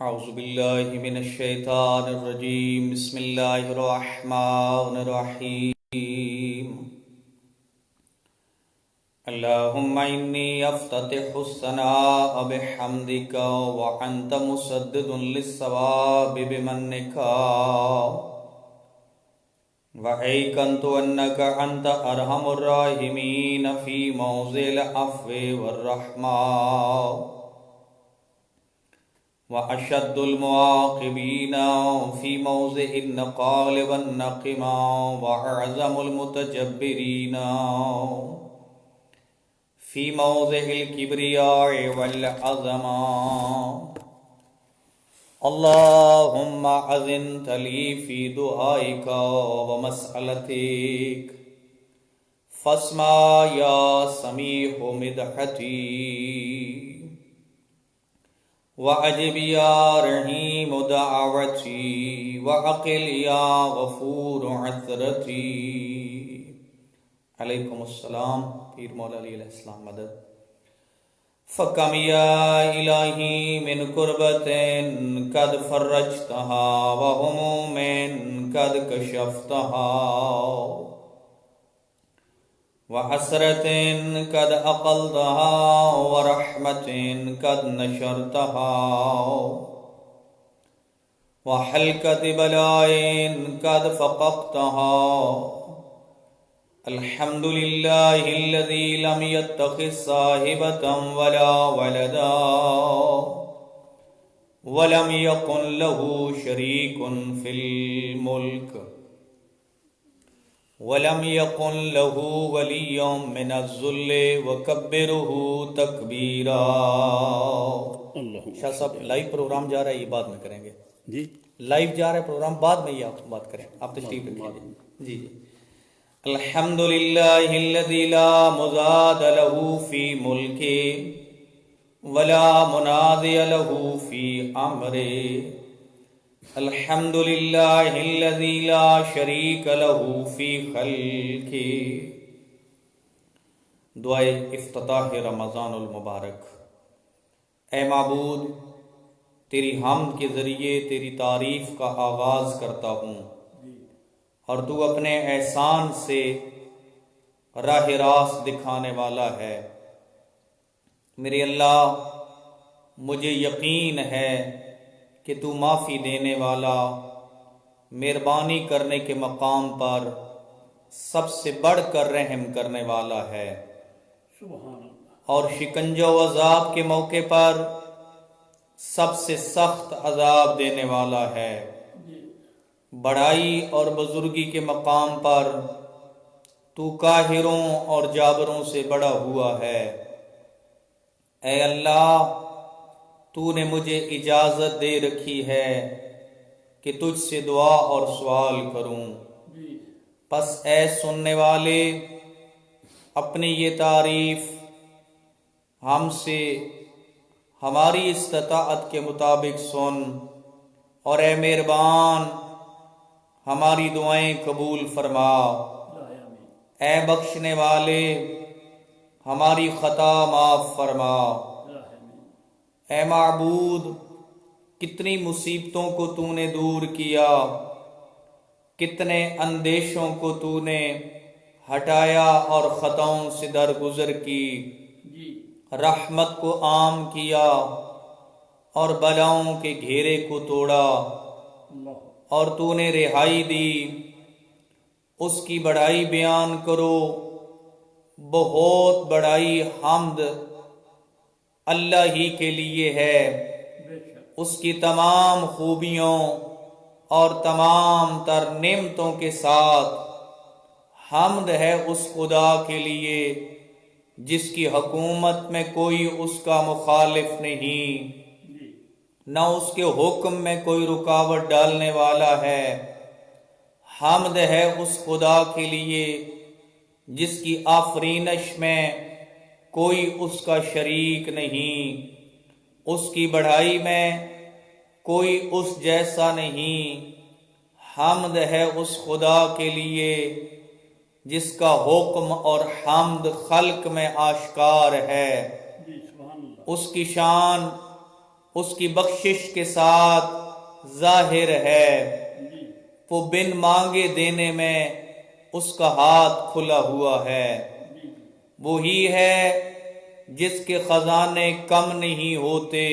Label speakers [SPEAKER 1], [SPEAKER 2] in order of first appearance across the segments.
[SPEAKER 1] اعوذ باللہ من الشیطان الرجیم بسم اللہ الرحمن الرحیم اللہم انی افتتح الثناء بحمدک وانت مسدد للصواب بمنک وایقنت انک انت ارحم الراحمین فی موضع العفو والرحمہ وأشد المعاقبين في موضع النقال والنقما وأعظم المتجبرين في موضع الكبرياء والعظمة اللهم أذنت لي في دعائك ومسألتك فاسمع يا سميع مدحتي وَأَجِبْ يَا رَحِيمُ دَعْوَتِي وَعَقِلْ يَا غَفُورُ عَثْرَتِي علیکم السلام پیر مولا علیہ السلام مدد فَكَمْ يَا إِلَٰهِي مِنْ كُرْبَةٍ قَدْ فَرَّجْتَهَا وَهُمُومٍ قَدْ كَشَفْتَهَا وحسرة قد أقلتها ورحمة قد نشرتها وحلقة بلاء قد فققتها الحمد لله الذي لم يتخذ صاحبة ولا ولدا ولم يكن له شريك في الملك وَلَمْ يَكُنْ لَهُ وَلِيٌّ مِّنَ الذُّلِّ وَكَبِّرْهُ تَكْبِيرًا۔ شاہ صاحب لائیو پروگرام جا رہا ہے، یہ بعد میں کریں گے جی، لائیو جا رہا ہے پروگرام، بعد میں یہ آپ بات کریں، آپ تشریف رکھیے جی جی۔ الحمدللہ الذی لا مضاد له فی ملکہ ولا منازع له فی امرہ الحمد للہ الذی لا شریک له فی خلقہ۔ دعائے افتتاح رمضان المبارک۔ اے معبود، تیری حمد کے ذریعے تیری تعریف کا آغاز کرتا ہوں، اور تو اپنے احسان سے راہ راست دکھانے والا ہے۔ میرے اللہ، مجھے یقین ہے کہ تو معافی دینے والا، مہربانی کرنے کے مقام پر سب سے بڑھ کر رحم کرنے والا ہے، اور شکنجہ و عذاب کے موقع پر سب سے سخت عذاب دینے والا ہے۔ بڑائی اور بزرگی کے مقام پر تو قاہروں اور جابروں سے بڑا ہوا ہے۔ اے اللہ، تو نے مجھے اجازت دے رکھی ہے کہ تجھ سے دعا اور سوال کروں، پس اے سننے والے، اپنی یہ تعریف ہم سے ہماری استطاعت کے مطابق سن، اور اے مہربان ہماری دعائیں قبول فرما۔ اے بخشنے والے، ہماری خطا معاف فرما۔ اے معبود، کتنی مصیبتوں کو تو نے دور کیا، کتنے اندیشوں کو تو نے ہٹایا اور خطاؤں سے درگزر کی، رحمت کو عام کیا اور بلاؤں کے گھیرے کو توڑا، اور تو نے رہائی دی۔ اس کی بڑائی بیان کرو، بہت بڑائی حمد اللہ ہی کے لیے ہے۔ اس کی تمام خوبیوں اور تمام تر نعمتوں کے ساتھ حمد ہے اس خدا کے لیے جس کی حکومت میں کوئی اس کا مخالف نہیں، نہ اس کے حکم میں کوئی رکاوٹ ڈالنے والا ہے۔ حمد ہے اس خدا کے لیے جس کی آفرینش میں کوئی اس کا شریک نہیں، اس کی بڑائی میں کوئی اس جیسا نہیں۔ حمد ہے اس خدا کے لیے جس کا حکم اور حمد خلق میں آشکار ہے۔ اس کی شان اس کی بخشش کے ساتھ ظاہر ہے، وہ بن مانگے دینے میں اس کا ہاتھ کھلا ہوا ہے، وہی ہے جس کے خزانے کم نہیں ہوتے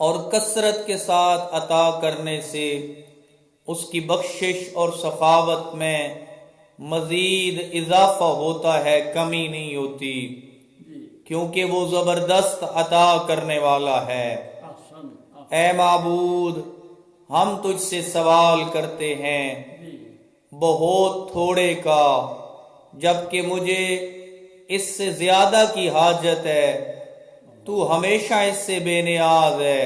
[SPEAKER 1] اور کثرت کے ساتھ عطا کرنے سے اس کی بخشش اور سخاوت میں مزید اضافہ ہوتا ہے، کمی نہیں ہوتی، کیونکہ وہ زبردست عطا کرنے والا ہے۔ اے معبود، ہم تجھ سے سوال کرتے ہیں بہت تھوڑے کا، جبکہ مجھے اس سے زیادہ کی حاجت ہے، تو ہمیشہ اس سے بے نیاز ہے۔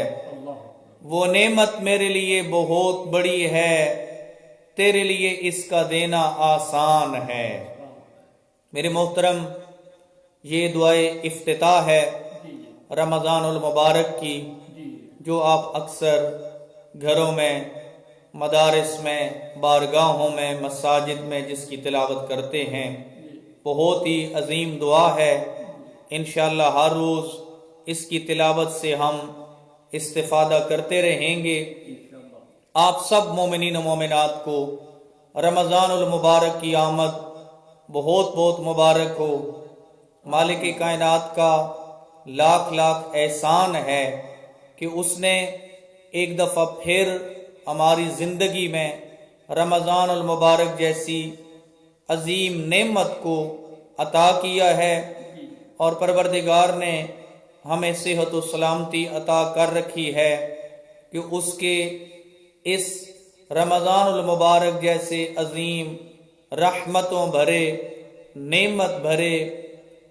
[SPEAKER 1] وہ نعمت میرے لیے بہت بڑی ہے، تیرے لیے اس کا دینا آسان ہے۔ میرے محترم، یہ دعائے افتتاح ہے رمضان المبارک کی، جو آپ اکثر گھروں میں، مدارس میں، بارگاہوں میں، مساجد میں جس کی تلاوت کرتے ہیں۔ بہت ہی عظیم دعا ہے، انشاءاللہ ہر روز اس کی تلاوت سے ہم استفادہ کرتے رہیں گے۔ آپ سب مومنین و مومنات کو رمضان المبارک کی آمد بہت بہت مبارک ہو۔ مالک کائنات کا لاکھ لاکھ احسان ہے کہ اس نے ایک دفعہ پھر ہماری زندگی میں رمضان المبارک جیسی عظیم نعمت کو عطا کیا ہے، اور پروردگار نے ہمیں صحت و سلامتی عطا کر رکھی ہے کہ اس کے اس رمضان المبارک جیسے عظیم رحمتوں بھرے، نعمت بھرے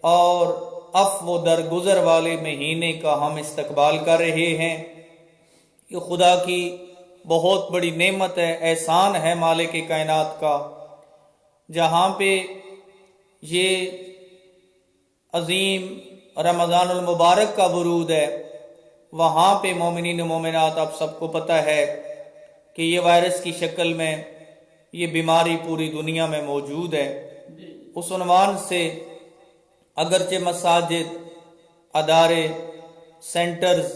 [SPEAKER 1] اور عفو درگزر والے مہینے کا ہم استقبال کر رہے ہیں۔ یہ خدا کی بہت بڑی نعمت ہے، احسان ہے مالک کائنات کا، جہاں پہ یہ عظیم رمضان المبارک کا ورود ہے، وہاں پہ مومنین و مومنات، آپ سب کو پتہ ہے کہ یہ وائرس کی شکل میں یہ بیماری پوری دنیا میں موجود ہے۔ اس عنوان سے اگرچہ مساجد، ادارے، سینٹرز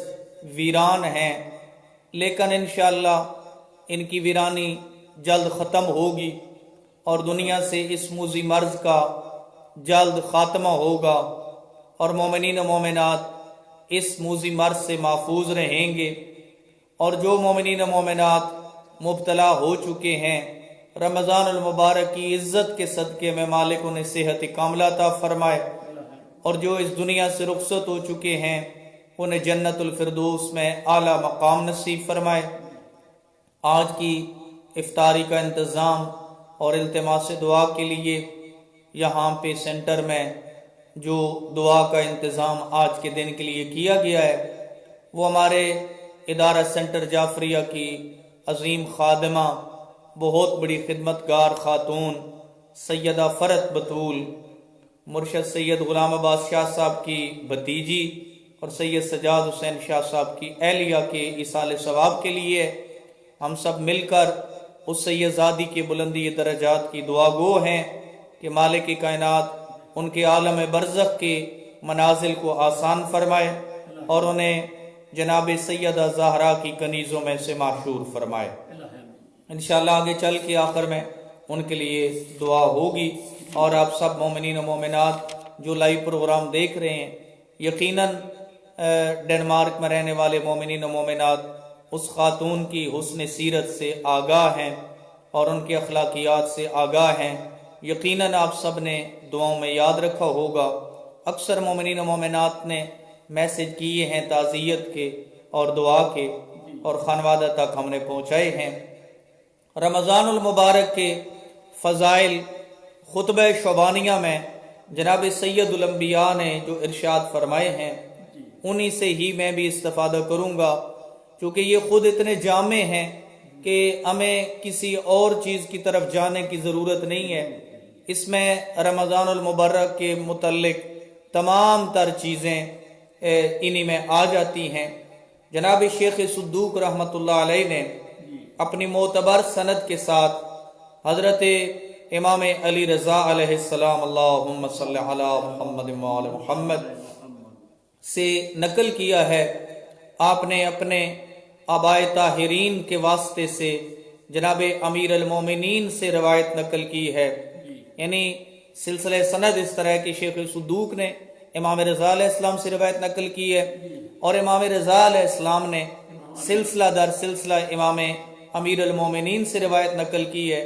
[SPEAKER 1] ویران ہیں، لیکن انشاءاللہ ان کی ویرانی جلد ختم ہوگی اور دنیا سے اس موذی مرض کا جلد خاتمہ ہوگا، اور مومنین و مومنات اس موذی مرض سے محفوظ رہیں گے۔ اور جو مومنین و مومنات مبتلا ہو چکے ہیں، رمضان المبارک کی عزت کے صدقے میں مالک انہیں صحت کاملہ عطا فرمائے، اور جو اس دنیا سے رخصت ہو چکے ہیں انہیں جنت الفردوس میں اعلیٰ مقام نصیب فرمائے۔ آج کی افطاری کا انتظام اور التماس دعا کے لیے یہاں پہ سینٹر میں جو دعا کا انتظام آج کے دن کے لیے کیا گیا ہے، وہ ہمارے ادارہ سینٹر جعفریہ کی عظیم خادمہ، بہت بڑی خدمتگار خاتون سیدہ فرت بطول، مرشد سید غلام عباس شاہ صاحب کی بھتیجی اور سید سجاد حسین شاہ صاحب کی اہلیہ کے ایصال ثواب کے لیے ہم سب مل کر اس سیدزادی کے بلندی درجات کی دعا گو ہیں کہ مالک کائنات ان کے عالم برزخ کے منازل کو آسان فرمائے اور انہیں جناب سیدہ زہرا کی کنیزوں میں سے معشور فرمائے۔ انشاءاللہ آگے چل کے آخر میں ان کے لیے دعا ہوگی، اور آپ سب مومنین و مومنات جو لائیو پروگرام دیکھ رہے ہیں، یقیناً ڈنمارک میں رہنے والے مومنین و مومنات اس خاتون کی حسن سیرت سے آگاہ ہیں اور ان کے اخلاقیات سے آگاہ ہیں۔ یقیناً آپ سب نے دعاؤں میں یاد رکھا ہوگا، اکثر مومنین و مومنات نے میسج کیے ہیں تعزیت کے اور دعا کے، اور خانوادہ تک ہم نے پہنچائے ہیں۔ رمضان المبارک کے فضائل خطبہ شعبانیہ میں جناب سید الانبیاء نے جو ارشاد فرمائے ہیں، انہی سے ہی میں بھی استفادہ کروں گا، کیونکہ یہ خود اتنے جامع ہیں کہ ہمیں کسی اور چیز کی طرف جانے کی ضرورت نہیں ہے۔ اس میں رمضان المبارک کے متعلق تمام تر چیزیں انہی میں آ جاتی ہیں۔ جناب شیخ صدوق رحمۃ اللہ علیہ نے اپنی معتبر سند کے ساتھ حضرت امام علی رضا علیہ السلام اللہم صلی علی محمد وعلی محمد سے نقل کیا ہے، آپ نے اپنے آبائے طاہرین کے واسطے سے جناب امیر المومنین سے روایت نقل کی ہے، یعنی سلسلہ سند اس طرح کی شیخ صدوق نے امام رضا علیہ السلام سے روایت نقل کی ہے، اور امام رضا علیہ السلام نے سلسلہ در سلسلہ امام امیر المومنین سے روایت نقل کی ہے۔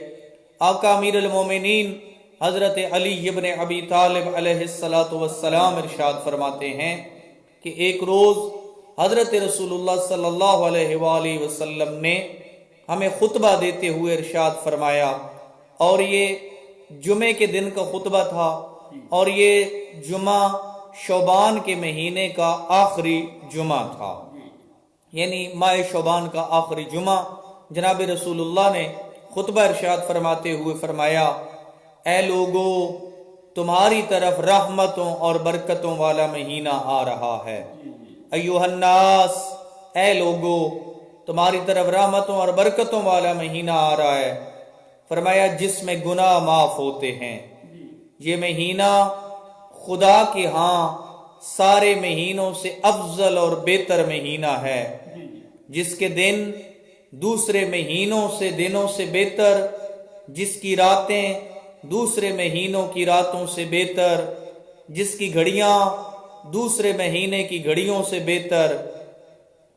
[SPEAKER 1] آقا امیر المومنین حضرت علی ابن ابی طالب علیہ السلام ارشاد فرماتے ہیں کہ ایک روز حضرت رسول اللہ صلی اللہ علیہ وآلہ وسلم نے ہمیں خطبہ دیتے ہوئے ارشاد فرمایا، اور یہ جمعے کے دن کا خطبہ تھا، اور یہ جمعہ شعبان کے مہینے کا آخری جمعہ تھا، یعنی ماہ شعبان کا آخری جمعہ۔ جناب رسول اللہ نے خطبہ ارشاد فرماتے ہوئے فرمایا، اے لوگو، تمہاری طرف رحمتوں اور برکتوں والا مہینہ آ رہا ہے۔ ایھا الناس، اے لوگو، تمہاری طرف رحمتوں اور برکتوں والا مہینہ آ رہا ہے۔ فرمایا جس میں گناہ معاف ہوتے ہیں۔ یہ مہینہ خدا کے ہاں سارے مہینوں سے افضل اور بہتر مہینہ ہے، جس کے دن دوسرے مہینوں سے دنوں سے بہتر، جس کی راتیں دوسرے مہینوں کی راتوں سے بہتر، جس کی گھڑیاں دوسرے مہینے کی گھڑیوں سے بہتر۔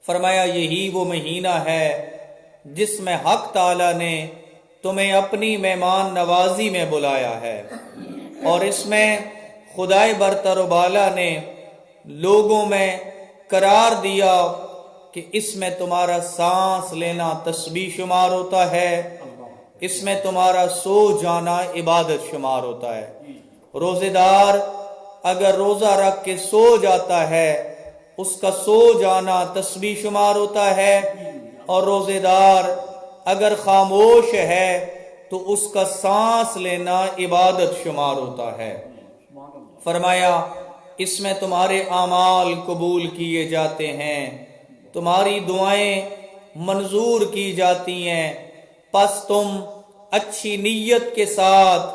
[SPEAKER 1] فرمایا یہی وہ مہینہ ہے جس میں حق تعالی نے تمہیں اپنی مہمان نوازی میں بلایا ہے، اور اس میں خدائے برتر و بالا نے لوگوں میں قرار دیا کہ اس میں تمہارا سانس لینا تسبیح شمار ہوتا ہے، اس میں تمہارا سو جانا عبادت شمار ہوتا ہے۔ روزے دار اگر روزہ رکھ کے سو جاتا ہے، اس کا سو جانا تسبیح شمار ہوتا ہے، اور روزے دار اگر خاموش ہے تو اس کا سانس لینا عبادت شمار ہوتا ہے۔ فرمایا اس میں تمہارے اعمال قبول کیے جاتے ہیں، تمہاری دعائیں منظور کی جاتی ہیں، پس تم اچھی نیت کے ساتھ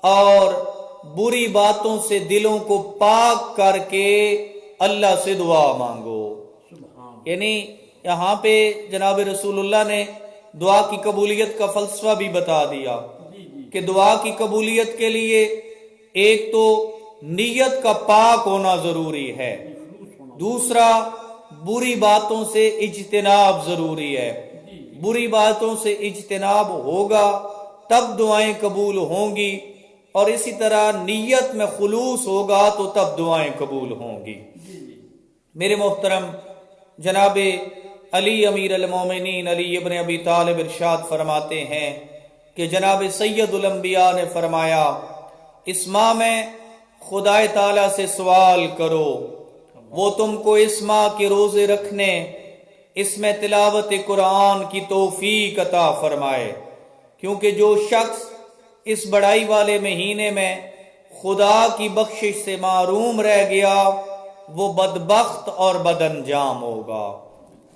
[SPEAKER 1] اور بری باتوں سے دلوں کو پاک کر کے اللہ سے دعا مانگو۔ یعنی یہاں پہ جناب رسول اللہ نے دعا کی قبولیت کا فلسفہ بھی بتا دیا کہ دعا کی قبولیت کے لیے ایک تو نیت کا پاک ہونا ضروری ہے، دوسرا بری باتوں سے اجتناب ضروری ہے۔ بری باتوں سے اجتناب ہوگا تب دعائیں قبول ہوں گی، اور اسی طرح نیت میں خلوص ہوگا تو تب دعائیں قبول ہوں گی۔ میرے محترم جناب علی امیر المومنین علی ابن ابی طالب ارشاد فرماتے ہیں کہ جناب سید الانبیاء نے فرمایا، اس ماہ میں خدا تعالیٰ سے سوال کرو، وہ تم کو اس ماہ کے روزے رکھنے، اس میں تلاوت قرآن کی توفیق عطا فرمائے، کیونکہ جو شخص اس بڑائی والے مہینے میں خدا کی بخشش سے محروم رہ گیا وہ بدبخت اور بد انجام ہوگا۔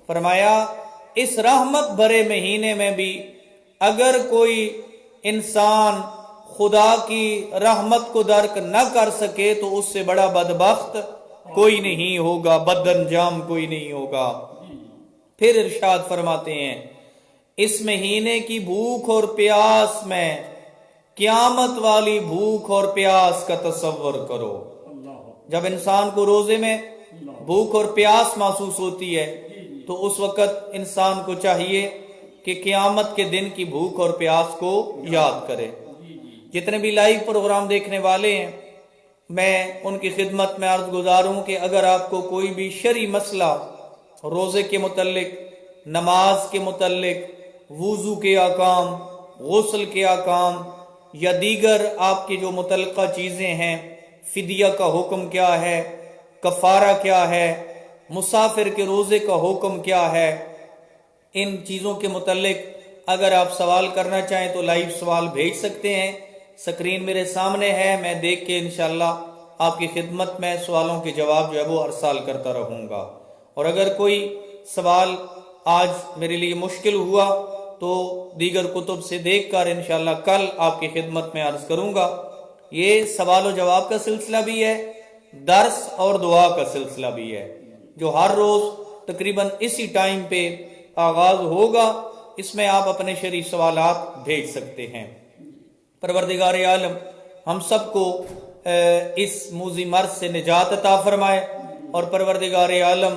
[SPEAKER 1] فرمایا اس رحمت بھرے مہینے میں بھی اگر کوئی انسان خدا کی رحمت کو درک نہ کر سکے تو اس سے بڑا بدبخت کوئی نہیں ہوگا، بد انجام کوئی نہیں ہوگا۔ پھر ارشاد فرماتے ہیں اس مہینے کی بھوک اور پیاس میں قیامت والی بھوک اور پیاس کا تصور کرو۔ جب انسان کو روزے میں بھوک اور پیاس محسوس ہوتی ہے تو اس وقت انسان کو چاہیے کہ قیامت کے دن کی بھوک اور پیاس کو یاد کرے۔ جتنے بھی لائیو پروگرام دیکھنے والے ہیں، میں ان کی خدمت میں عرض گزار ہوں کہ اگر آپ کو کوئی بھی شرعی مسئلہ روزے کے متعلق، نماز کے متعلق، وضو کے احکام، غسل کے احکام یا دیگر آپ کی جو متعلقہ چیزیں ہیں، فدیہ کا حکم کیا ہے، کفارہ کیا ہے، مسافر کے روزے کا حکم کیا ہے، ان چیزوں کے متعلق اگر آپ سوال کرنا چاہیں تو لائیو سوال بھیج سکتے ہیں۔ سکرین میرے سامنے ہے، میں دیکھ کے انشاءاللہ آپ کی خدمت میں سوالوں کے جواب جو ہے وہ ارسال کرتا رہوں گا۔ اور اگر کوئی سوال آج میرے لیے مشکل ہوا تو دیگر کتب سے دیکھ کر انشاءاللہ کل آپ کی خدمت میں عرض کروں گا۔ یہ سوال و جواب کا سلسلہ بھی ہے، درس اور دعا کا سلسلہ بھی ہے، جو ہر روز تقریباً اسی ٹائم پہ آغاز ہوگا. اس میں آپ اپنے شرعی سوالات بھیج سکتے ہیں. پروردگار عالم ہم سب کو اس موذی مرض سے نجات عطا فرمائے، اور پروردگار عالم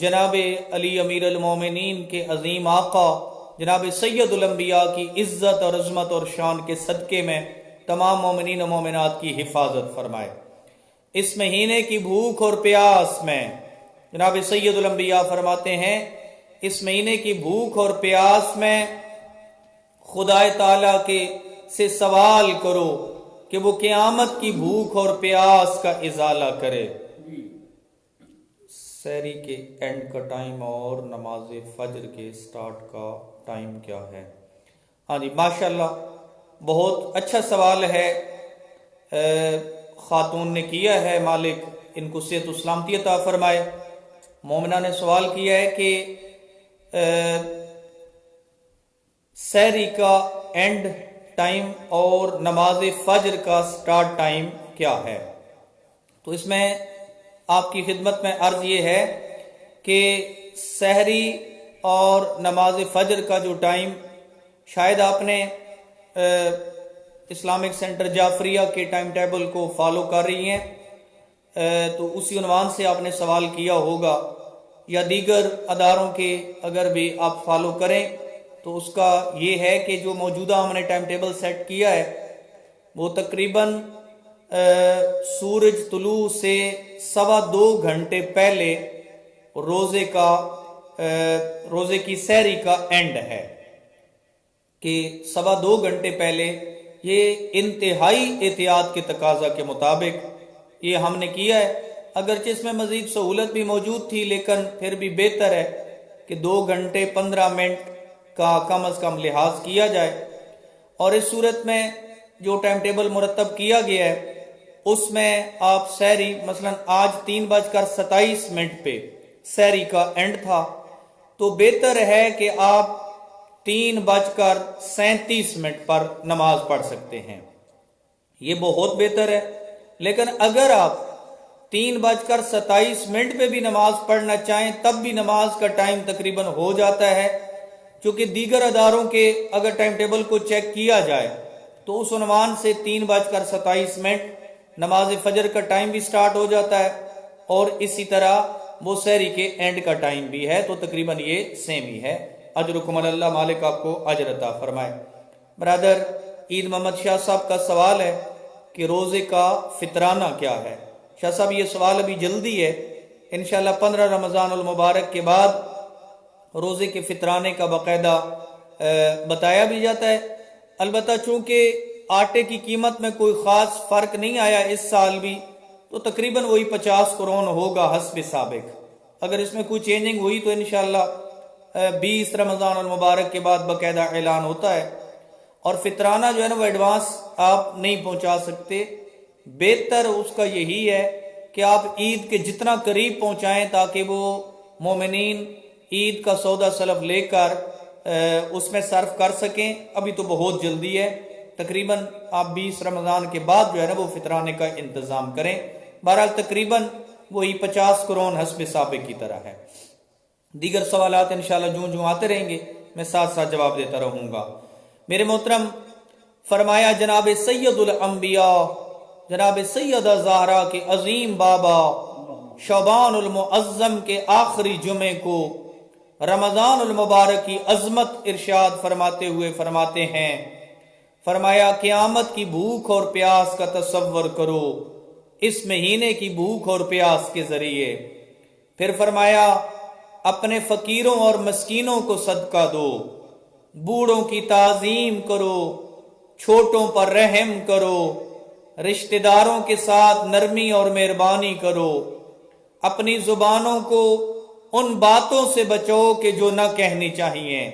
[SPEAKER 1] جناب علی امیر المومنین کے عظیم آقا جناب سید الانبیاء کی عزت اور عظمت اور شان کے صدقے میں تمام مومنین و مومنات کی حفاظت فرمائے. اس مہینے کی بھوک اور پیاس میں جناب سید الانبیاء فرماتے ہیں، اس مہینے کی بھوک اور پیاس میں خدا تعالیٰ کے سے سوال کرو کہ وہ قیامت کی بھوک اور پیاس کا ازالہ کرے. سحری کے اینڈ کا ٹائم اور نماز فجر کے سٹارٹ کا ٹائم کیا ہے؟ ہاں جی، ماشاءاللہ بہت اچھا سوال ہے، خاتون نے کیا ہے، مالک ان کو صحت و سلامتی عطا فرمائے. مومنہ نے سوال کیا ہے کہ سحری کا اینڈ ٹائم اور نماز فجر کا سٹارٹ ٹائم کیا ہے؟ تو اس میں آپ کی خدمت میں عرض یہ ہے کہ سحری اور نماز فجر کا جو ٹائم، شاید آپ نے اسلامک سینٹر جعفریہ کے ٹائم ٹیبل کو فالو کر رہی ہیں، تو اسی عنوان سے آپ نے سوال کیا ہوگا، یا دیگر اداروں کے اگر بھی آپ فالو کریں تو اس کا یہ ہے کہ جو موجودہ ہم نے ٹائم ٹیبل سیٹ کیا ہے وہ تقریباً سورج طلوع سے 2.25 گھنٹے پہلے روزے کی سحری کا اینڈ ہے، کہ 2.25 گھنٹے پہلے. یہ انتہائی احتیاط کے تقاضا کے مطابق یہ ہم نے کیا ہے. اگرچہ اس میں مزید سہولت بھی موجود تھی، لیکن پھر بھی بہتر ہے کہ 2 گھنٹے 15 منٹ کا کم از کم لحاظ کیا جائے. اور اس صورت میں جو ٹائم ٹیبل مرتب کیا گیا ہے اس میں آپ سحری، مثلا آج 3:27 پہ سحری کا اینڈ تھا، تو بہتر ہے کہ آپ 3:37 پر نماز پڑھ سکتے ہیں، یہ بہت بہتر ہے. لیکن اگر آپ 3:27 پہ بھی نماز پڑھنا چاہیں تب بھی نماز کا ٹائم تقریباً ہو جاتا ہے، کیونکہ دیگر اداروں کے اگر ٹائم ٹیبل کو چیک کیا جائے تو اس عنوان سے 3:27 نماز فجر کا ٹائم بھی سٹارٹ ہو جاتا ہے، اور اسی طرح وہ سحری کے اینڈ کا ٹائم بھی ہے، تو تقریباً یہ سیم ہی ہے. اجرکم اللہ، مالک آپ کو اجر عطا فرمائے. برادر عید محمد شاہ صاحب کا سوال ہے کہ روزے کا فطرانہ کیا ہے. شاہ صاحب یہ سوال ابھی جلدی ہے، انشاءاللہ 15 رمضان المبارک کے بعد روزے کے فطرانے کا باقاعدہ بتایا بھی جاتا ہے. البتہ چونکہ آٹے کی قیمت میں کوئی خاص فرق نہیں آیا اس سال بھی، تو تقریباً وہی 50 کرون ہوگا حسب سابق. اگر اس میں کوئی چینجنگ ہوئی تو انشاءاللہ 20 رمضان المبارک کے بعد باقاعدہ اعلان ہوتا ہے. اور فطرانہ جو ہے نا وہ ایڈوانس آپ نہیں پہنچا سکتے، بہتر اس کا یہی ہے کہ آپ عید کے جتنا قریب پہنچائیں تاکہ وہ مومنین عید کا سودا سلف لے کر اس میں صرف کر سکیں. ابھی تو بہت جلدی ہے، تقریباً آپ 20 رمضان کے بعد جو ہے نا وہ فطرانے کا انتظام کریں. بہرحال تقریباً وہی 50 کرون حسب سابق کی طرح ہے. دیگر سوالات انشاءاللہ جوں آتے رہیں گے میں ساتھ ساتھ جواب دیتا رہوں گا. میرے محترم، فرمایا جناب سید الانبیاء جناب سیدہ زہرا کے عظیم بابا شعبان المعظم کے آخری جمعے کو رمضان المبارک کی عظمت ارشاد فرماتے ہوئے فرماتے ہیں، فرمایا قیامت کی بھوک اور پیاس کا تصور کرو اس مہینے کی بھوک اور پیاس کے ذریعے. پھر فرمایا اپنے فقیروں اور مسکینوں کو صدقہ دو، بوڑھوں کی تعظیم کرو، چھوٹوں پر رحم کرو، رشتہ داروں کے ساتھ نرمی اور مہربانی کرو، اپنی زبانوں کو ان باتوں سے بچو کہ جو نہ کہنی چاہیے،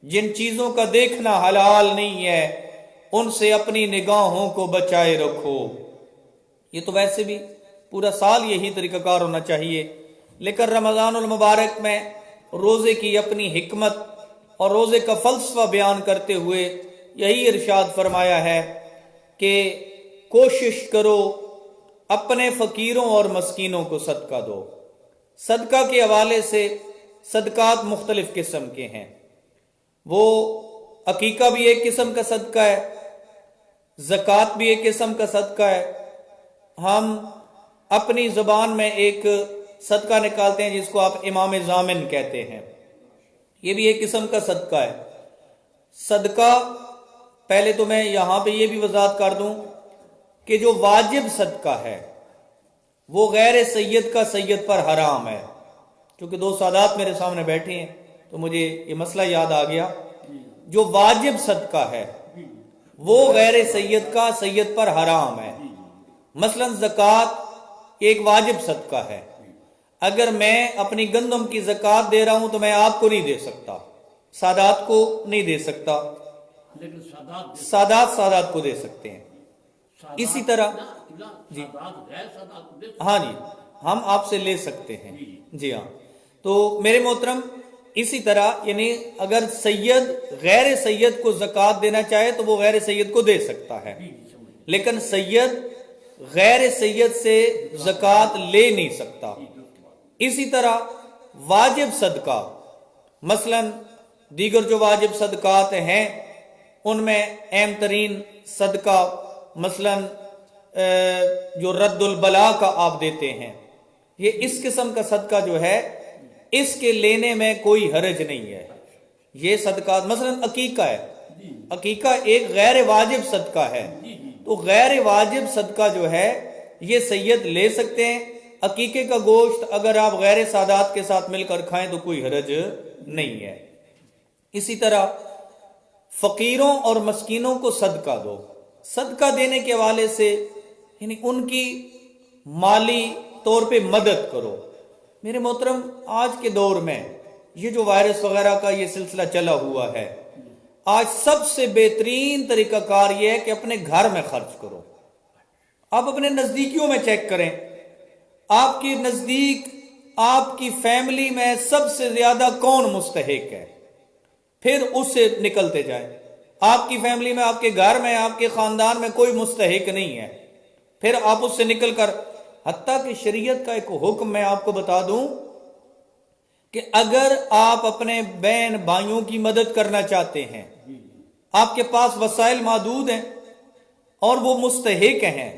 [SPEAKER 1] جن چیزوں کا دیکھنا حلال نہیں ہے ان سے اپنی نگاہوں کو بچائے رکھو. یہ تو ویسے بھی پورا سال یہی طریقہ کار ہونا چاہیے، لیکن رمضان المبارک میں روزے کی اپنی حکمت اور روزے کا فلسفہ بیان کرتے ہوئے یہی ارشاد فرمایا ہے کہ کوشش کرو اپنے فقیروں اور مسکینوں کو صدقہ دو. صدقہ کے حوالے سے صدقات مختلف قسم کے ہیں. وہ عقیقہ بھی ایک قسم کا صدقہ ہے، زکوٰۃ بھی ایک قسم کا صدقہ ہے. ہم اپنی زبان میں ایک صدقہ نکالتے ہیں جس کو آپ امام ضامن کہتے ہیں، یہ بھی ایک قسم کا صدقہ ہے. صدقہ، پہلے تو میں یہاں پہ یہ بھی وضاحت کر دوں کہ جو واجب صدقہ ہے وہ غیر سید کا سید پر حرام ہے. کیونکہ دو سادات میرے سامنے بیٹھے ہیں تو مجھے یہ مسئلہ یاد آ گیا. جو واجب صدقہ ہے وہ غیر سید کا سید پر حرام ہے. مثلا زکوٰۃ ایک واجب صدقہ ہے. اگر میں اپنی گندم کی زکوٰۃ دے رہا ہوں تو میں آپ کو نہیں دے سکتا، سادات کو نہیں دے سکتا، سادات کو دے سکتے ہیں. اسی طرح جی ہاں جی ہم آپ سے لے سکتے ہیں. جی ہاں، تو میرے محترم اسی طرح یعنی اگر سید غیر سید کو زکوٰۃ دینا چاہے تو وہ غیر سید کو دے سکتا ہے، لیکن سید غیر سید سے زکوٰۃ لے نہیں سکتا. اسی طرح واجب صدقہ، مثلا دیگر جو واجب صدقات ہیں ان میں اہم ترین صدقہ مثلا جو رد البلا کا آپ دیتے ہیں، یہ اس قسم کا صدقہ جو ہے اس کے لینے میں کوئی حرج نہیں ہے. یہ صدقات مثلا عقیقہ ہے، عقیقہ ایک غیر واجب صدقہ ہے، تو غیر واجب صدقہ جو ہے یہ سید لے سکتے ہیں. عقیقے کا گوشت اگر آپ غیر سادات کے ساتھ مل کر کھائیں تو کوئی حرج نہیں ہے. اسی طرح فقیروں اور مسکینوں کو صدقہ دو. صدقہ دینے کے حوالے سے یعنی ان کی مالی طور پہ مدد کرو. میرے محترم آج کے دور میں یہ جو وائرس وغیرہ کا یہ سلسلہ چلا ہوا ہے، آج سب سے بہترین طریقہ کار یہ ہے کہ اپنے گھر میں خرچ کرو. آپ اپنے نزدیکیوں میں چیک کریں، آپ کے نزدیک آپ کی فیملی میں سب سے زیادہ کون مستحق ہے، پھر اس سے نکلتے جائیں. آپ کی فیملی میں، آپ کے گھر میں، آپ کے خاندان میں کوئی مستحق نہیں ہے، پھر آپ اس سے نکل کر، حتیٰ کہ شریعت کا ایک حکم میں آپ کو بتا دوں کہ اگر آپ اپنے بہن بھائیوں کی مدد کرنا چاہتے ہیں، آپ کے پاس وسائل محدود ہیں اور وہ مستحق ہیں،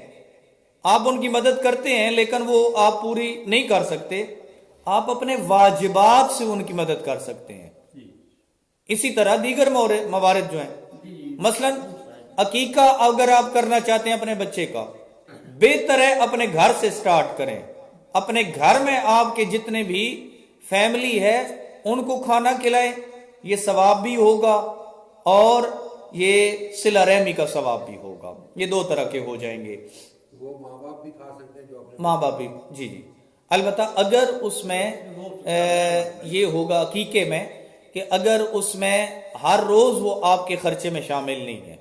[SPEAKER 1] آپ ان کی مدد کرتے ہیں لیکن وہ آپ پوری نہیں کر سکتے، آپ اپنے واجبات سے ان کی مدد کر سکتے ہیں. اسی طرح دیگر موارد جو ہیں، مثلا عقیقہ اگر آپ کرنا چاہتے ہیں اپنے بچے کا، بہتر ہے اپنے گھر سے سٹارٹ کریں. اپنے گھر میں آپ کے جتنے بھی فیملی ہے ان کو کھانا کھلائیں، یہ ثواب بھی ہوگا اور یہ صلہ رحمی کا ثواب بھی ہوگا. یہ دو طرح کے ہو جائیں گے.
[SPEAKER 2] وہ ماں باپ بھی کھا سکتے ہیں جو اپنے
[SPEAKER 1] ماں باپ بھی، جی جی. البتہ اگر اس میں یہ ہوگا عقیقے میں کہ اگر اس میں ہر روز وہ آپ کے خرچے میں شامل نہیں ہے،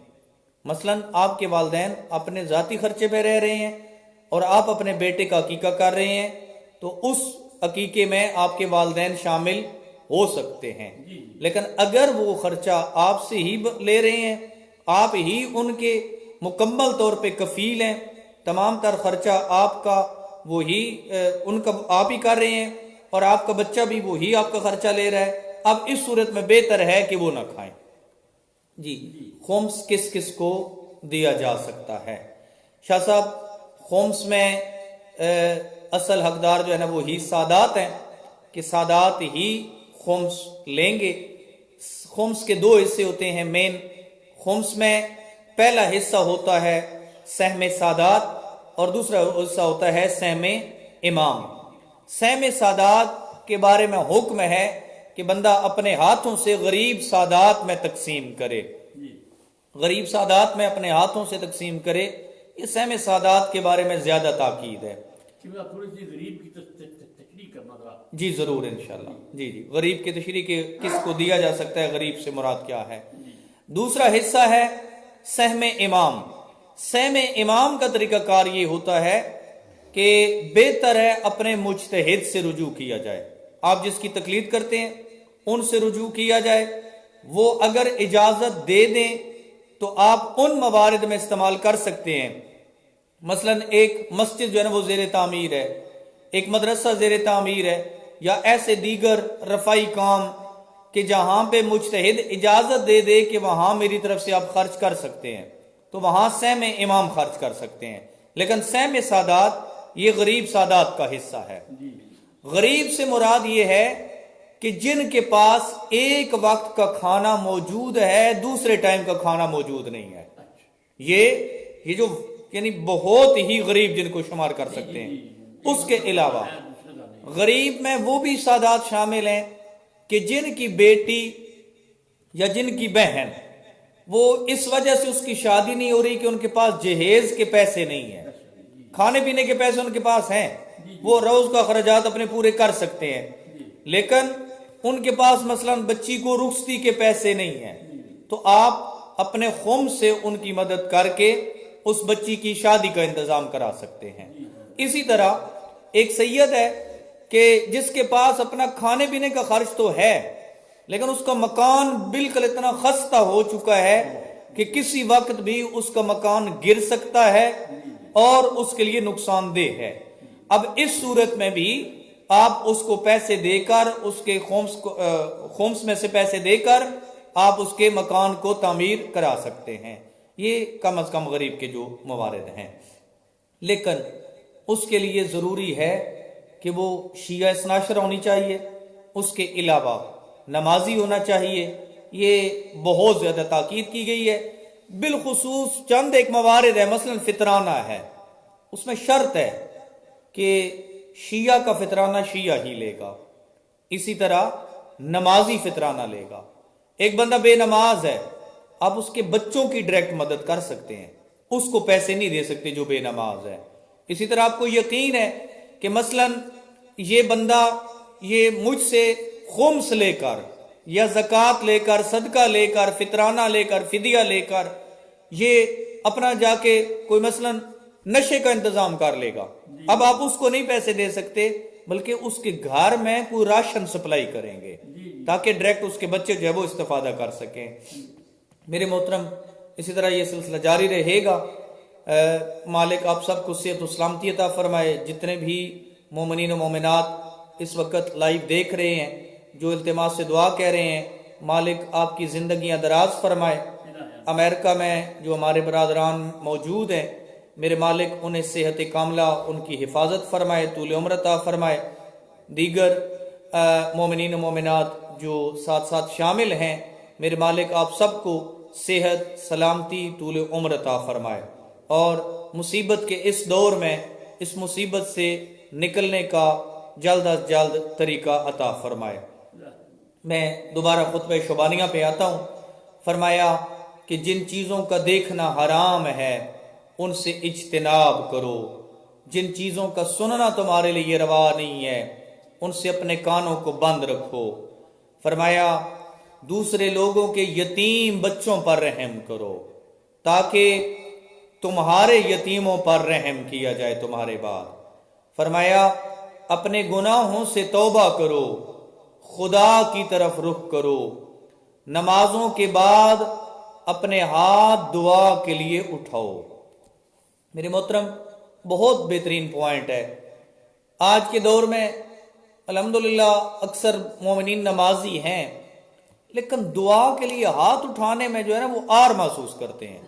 [SPEAKER 1] مثلا آپ کے والدین اپنے ذاتی خرچے پہ رہ رہے ہیں اور آپ اپنے بیٹے کا عقیقہ کر رہے ہیں، تو اس عقیقے میں آپ کے والدین شامل ہو سکتے ہیں. لیکن اگر وہ خرچہ آپ سے ہی لے رہے ہیں، آپ ہی ان کے مکمل طور پہ کفیل ہیں، تمام تر خرچہ آپ کا وہی ان کا آپ ہی کر رہے ہیں اور آپ کا بچہ بھی وہی آپ کا خرچہ لے رہا ہے، اب اس صورت میں بہتر ہے کہ وہ نہ کھائیں. جی خمس کس کس کو دیا جا سکتا ہے؟ شاہ صاحب خمس میں اصل حقدار جو ہے نا وہی سادات ہیں کہ سادات ہی خمس لیں گے. خمس کے دو حصے ہوتے ہیں مین. خمس میں پہلا حصہ ہوتا ہے سہم سادات اور دوسرا حصہ ہوتا ہے سہم امام. سہم سادات کے بارے میں حکم ہے کہ بندہ اپنے ہاتھوں سے غریب سادات میں تقسیم کرے، غریب سادات میں اپنے ہاتھوں سے تقسیم کرے. یہ سہم سادات کے بارے میں زیادہ تاکید ہے. جی ضرور انشاءاللہ. جی جی غریب کی تشریح کے کس کو دیا جا سکتا ہے، غریب سے مراد کیا ہے. دوسرا حصہ ہے سہم امام. سہم امام کا طریقہ کار یہ ہوتا ہے کہ بہتر ہے اپنے مجتہد سے رجوع کیا جائے. آپ جس کی تقلید کرتے ہیں ان سے رجوع کیا جائے. وہ اگر اجازت دے دیں تو آپ ان موارد میں استعمال کر سکتے ہیں. مثلا ایک مسجد جو ہے نا وہ زیر تعمیر ہے، ایک مدرسہ زیر تعمیر ہے یا ایسے دیگر رفائی کام کہ جہاں پہ مجتہد اجازت دے دے کہ وہاں میری طرف سے آپ خرچ کر سکتے ہیں تو وہاں سہم امام خرچ کر سکتے ہیں، لیکن سہم سادات یہ غریب سادات کا حصہ ہے۔ غریب سے مراد یہ ہے کہ جن کے پاس ایک وقت کا کھانا موجود ہے، دوسرے ٹائم کا کھانا موجود نہیں ہے، یہ جو یعنی بہت ہی غریب جن کو شمار کر سکتے ہیں۔ اس کے علاوہ غریب میں وہ بھی سادات شامل ہیں کہ جن کی بیٹی یا جن کی بہن وہ اس وجہ سے اس کی شادی نہیں ہو رہی کہ ان کے پاس جہیز کے پیسے نہیں ہیں، کھانے پینے کے پیسے ان کے پاس ہیں، وہ روز کا خرچات اپنے پورے کر سکتے ہیں، لیکن ان کے پاس مثلا بچی کو رخصتی کے پیسے نہیں ہیں، تو آپ اپنے خمس سے ان کی مدد کر کے اس بچی کی شادی کا انتظام کرا سکتے ہیں۔ اسی طرح ایک سید ہے کہ جس کے پاس اپنا کھانے پینے کا خرچ تو ہے، لیکن اس کا مکان بالکل اتنا خستہ ہو چکا ہے کہ کسی وقت بھی اس کا مکان گر سکتا ہے اور اس کے لیے نقصان دہ ہے۔ اب اس صورت میں بھی آپ اس کو پیسے دے کر اس کے خمس میں سے پیسے دے کر آپ اس کے مکان کو تعمیر کرا سکتے ہیں۔ یہ کم از کم غریب کے جو موارد ہیں، لیکن اس کے لیے ضروری ہے کہ وہ شیعہ اثناشر ہونی چاہیے، اس کے علاوہ نمازی ہونا چاہیے۔ یہ بہت زیادہ تاکید کی گئی ہے، بالخصوص چند ایک موارد ہے، مثلا فطرانہ ہے، اس میں شرط ہے کہ شیعہ کا فطرانہ شیعہ ہی لے گا، اسی طرح نمازی فطرانہ لے گا۔ ایک بندہ بے نماز ہے، آپ اس کے بچوں کی ڈائریکٹ مدد کر سکتے ہیں، اس کو پیسے نہیں دے سکتے جو بے نماز ہے۔ اسی طرح آپ کو یقین ہے کہ مثلا یہ بندہ یہ مجھ سے خمس لے کر یا زکوٰۃ لے کر، صدقہ لے کر، فطرانہ لے کر، فدیہ لے کر یہ اپنا جا کے کوئی مثلا نشے کا انتظام کر لے گا، اب آپ اس کو نہیں پیسے دے سکتے، بلکہ اس کے گھر میں کوئی راشن سپلائی کریں گے تاکہ ڈائریکٹ اس کے بچے جو ہے وہ استفادہ کر سکیں۔ میرے محترم، اسی طرح یہ سلسلہ جاری رہے گا۔ مالک آپ سب کو صحت و سلامتی عطا فرمائے۔ جتنے بھی مومنین و مومنات اس وقت لائیو دیکھ رہے ہیں، جو التماس سے دعا کہہ رہے ہیں، مالک آپ کی زندگیاں دراز فرمائے۔ امریکہ میں جو ہمارے برادران موجود ہیں، میرے مالک انہیں صحت کاملہ، ان کی حفاظت فرمائے، طول عمر عطا فرمائے۔ دیگر مومنین و مومنات جو ساتھ ساتھ شامل ہیں، میرے مالک آپ سب کو صحت، سلامتی، طول عمر عطا فرمائے، اور مصیبت کے اس دور میں اس مصیبت سے نکلنے کا جلد از جلد طریقہ عطا فرمائے۔ میں دوبارہ خطبہ شبانیہ پہ آتا ہوں۔ فرمایا کہ جن چیزوں کا دیکھنا حرام ہے ان سے اجتناب کرو، جن چیزوں کا سننا تمہارے لیے روا نہیں ہے ان سے اپنے کانوں کو بند رکھو۔ فرمایا دوسرے لوگوں کے یتیم بچوں پر رحم کرو تاکہ تمہارے یتیموں پر رحم کیا جائے تمہارے بعد۔ فرمایا اپنے گناہوں سے توبہ کرو، خدا کی طرف رخ کرو، نمازوں کے بعد اپنے ہاتھ دعا کے لیے اٹھاؤ۔ میرے محترم، بہت بہترین پوائنٹ ہے۔ آج کے دور میں الحمدللہ اکثر مومنین نمازی ہیں، لیکن دعا کے لیے ہاتھ اٹھانے میں جو ہے نا وہ آر محسوس کرتے ہیں۔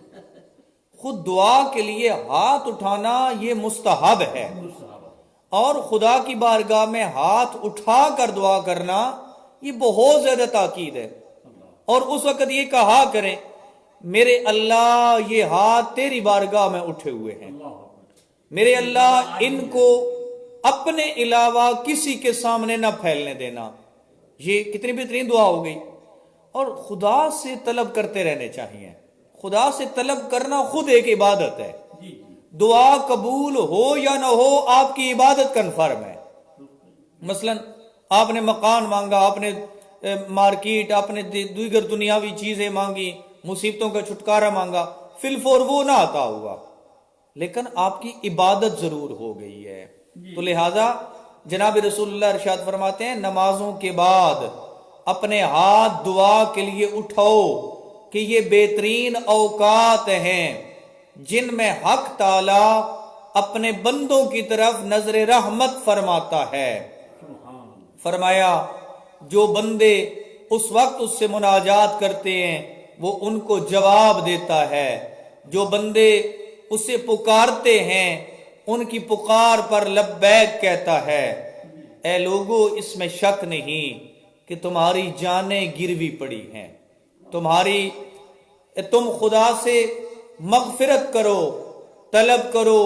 [SPEAKER 1] خود دعا کے لیے ہاتھ اٹھانا یہ مستحب ہے، اور خدا کی بارگاہ میں ہاتھ اٹھا کر دعا کرنا یہ بہت زیادہ تاکید ہے۔ اور اس وقت یہ کہا کریں میرے اللہ یہ ہاتھ تیری بارگاہ میں اٹھے ہوئے ہیں، میرے اللہ ان کو اپنے علاوہ کسی کے سامنے نہ پھیلنے دینا۔ یہ کتنی بہترین دعا ہو گئی۔ اور خدا سے طلب کرتے رہنے چاہیے۔ خدا سے طلب کرنا خود ایک عبادت ہے۔ دعا قبول ہو یا نہ ہو آپ کی عبادت کنفرم ہے۔ مثلا آپ نے مکان مانگا، آپ نے مارکیٹ، آپ نے دیگر دنیاوی چیزیں مانگی، مصیبتوں کا چھٹکارا مانگا، فی الفور وہ نہ آتا ہوگا، لیکن آپ کی عبادت ضرور ہو گئی ہے۔ تو لہذا جناب رسول اللہ ارشاد فرماتے ہیں نمازوں کے بعد اپنے ہاتھ دعا کے لیے اٹھاؤ کہ یہ بہترین اوقات ہیں جن میں حق تعالی اپنے بندوں کی طرف نظر رحمت فرماتا ہے۔ فرمایا جو بندے اس وقت اس سے مناجات کرتے ہیں وہ ان کو جواب دیتا ہے، جو بندے اسے پکارتے ہیں ان کی پکار پر لبیک کہتا ہے۔ اے لوگو اس میں شک نہیں کہ تمہاری جانیں گروی پڑی ہیں، تم خدا سے مغفرت کرو، طلب کرو،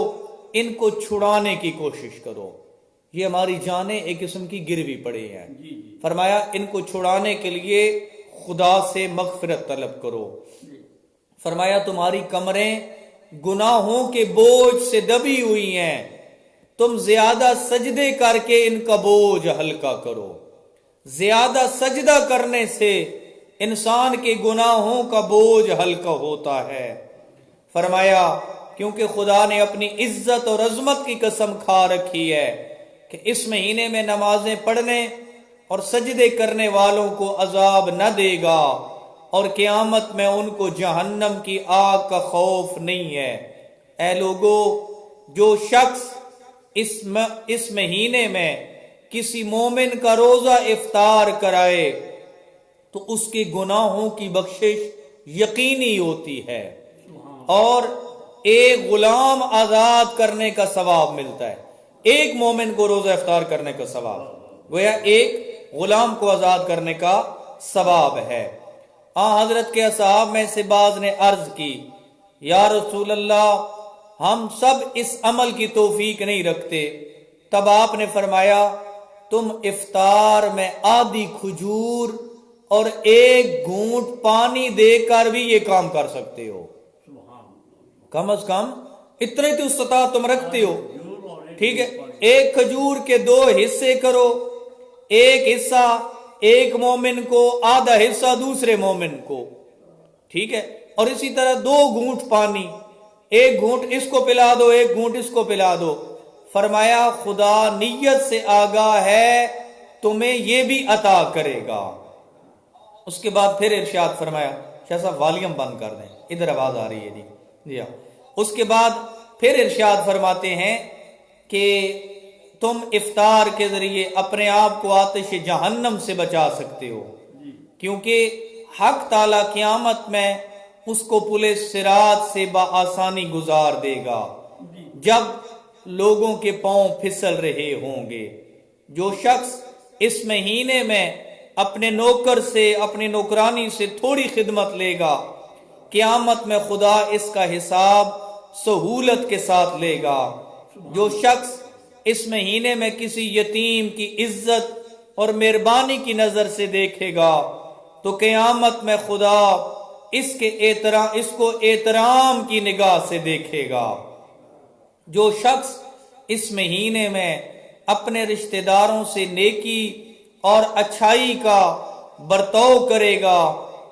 [SPEAKER 1] ان کو چھڑانے کی کوشش کرو۔ یہ ہماری جانیں ایک قسم کی گروی پڑی ہیں۔ فرمایا ان کو چھڑانے کے لیے خدا سے مغفرت طلب کرو۔ فرمایا تمہاری کمریں گناہوں کے بوجھ سے دبی ہوئی ہیں، تم زیادہ سجدے کر کے ان کا بوجھ ہلکا کرو۔ زیادہ سجدہ کرنے سے انسان کے گناہوں کا بوجھ ہلکا ہوتا ہے۔ فرمایا کیونکہ خدا نے اپنی عزت اور عظمت کی قسم کھا رکھی ہے کہ اس مہینے میں نمازیں پڑھنے اور سجدے کرنے والوں کو عذاب نہ دے گا، اور قیامت میں ان کو جہنم کی آگ کا خوف نہیں ہے۔ اے لوگو جو شخص اس مہینے میں کسی مومن کا روزہ افطار کرائے تو اس کے گناہوں کی بخشش یقینی ہوتی ہے، اور ایک غلام آزاد کرنے کا ثواب ملتا ہے۔ ایک مومن کو روزہ افطار کرنے کا ثواب، گویا ایک غلام کو آزاد کرنے کا ثواب ہے۔ حضرت کے اصحاب میں سے بعض نے عرض کی یا رسول اللہ ہم سب اس عمل کی توفیق نہیں رکھتے۔ تب آپ نے فرمایا تم افطار میں آدھی کھجور اور ایک گھونٹ پانی دے کر بھی یہ کام کر سکتے ہو، کم از کم اتنے تو استطاعت تم رکھتے ہو، ٹھیک ہے۔ ایک کھجور کے 2 حصے کرو، ایک حصہ ایک مومن کو، آدھا حصہ دوسرے مومن کو، ٹھیک ہے، اور اسی طرح 2 گھونٹ پانی، ایک گھونٹ اس کو پلا دو ایک گھونٹ اس کو پلا دو۔ فرمایا خدا نیت سے آگاہ ہے تمہیں یہ بھی عطا کرے گا۔ اس کے بعد پھر ارشاد فرمایا، شاہ صاحب والیوم بند کر دیں ادھر آواز آ رہی ہے جی ہاں۔ اس کے بعد پھر ارشاد فرماتے ہیں کہ تم افطار کے ذریعے اپنے آپ کو آتش جہنم سے بچا سکتے ہو، کیونکہ حق تعالی قیامت میں اس کو پل صراط سے بآسانی گزار دے گا جب لوگوں کے پاؤں پھسل رہے ہوں گے۔ جو شخص اس مہینے میں اپنے نوکر سے، اپنی نوکرانی سے تھوڑی خدمت لے گا، قیامت میں خدا اس کا حساب سہولت کے ساتھ لے گا۔ جو شخص اس مہینے میں کسی یتیم کی عزت اور مہربانی کی نظر سے دیکھے گا تو قیامت میں خدا اس کو احترام کی نگاہ سے دیکھے گا۔ جو شخص اس مہینے میں اپنے رشتہ داروں سے نیکی اور اچھائی کا برتاؤ کرے گا